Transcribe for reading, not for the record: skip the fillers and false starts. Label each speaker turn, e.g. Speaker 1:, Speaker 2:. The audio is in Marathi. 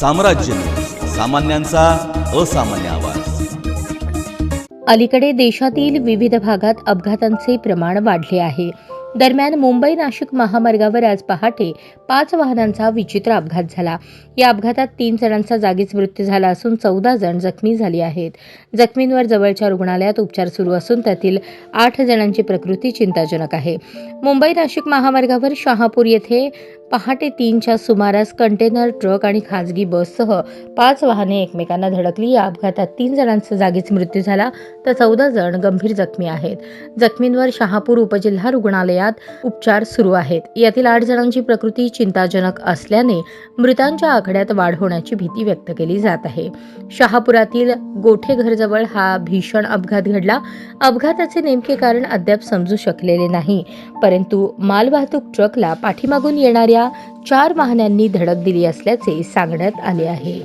Speaker 1: साम्राज्य न्यूज, सामान्यांचा असामान्य आवाज.
Speaker 2: अलीकडे देशातील विविध भागात अपघातांचे प्रमाण वाढले आहे. दरम्यान मुंबई नाशिक महामार्गावर आज पहाटे 5 वाहनांचा विचित्र अपघात झाला. या अपघातात 3 जणांचा जागीच मृत्यू झाला असून 14 जण जखमी झाली आहेत. जखमींवर जवळच्या रुग्णालयात उपचार सुरू असून त्यातील 8 जणांची प्रकृती चिंताजनक आहे. मुंबई नाशिक महामार्गावर शहापूर येथे पहाटे 3च्या सुमारास कंटेनर ट्रक आणि खासगी बससह 5 वाहने एकमेकांना धडकली. या अपघातात 3 जणांचा जागीच मृत्यू झाला तर 14 जण गंभीर जखमी आहेत. जखमींवर शहापूर उपजिल्हा रुग्णालयात उपचार सुरू आहेत. यातील 8 जणांची प्रकृती चिंताजनक असल्याने मृतांच्या आकड्यात वाढ होण्याची भीती व्यक्त केली जात आहे. शहापुरातील गोठेघरजवळ हा भीषण अपघात घडला. अपघाताचे नेमके कारण अद्याप समजू शकलेले नाही, परंतु मालवाहतूक ट्रकला पाठीमागून येणाऱ्या 4 वाहनांनी धडक दिली असल्याचे सांगण्यात आले आहे.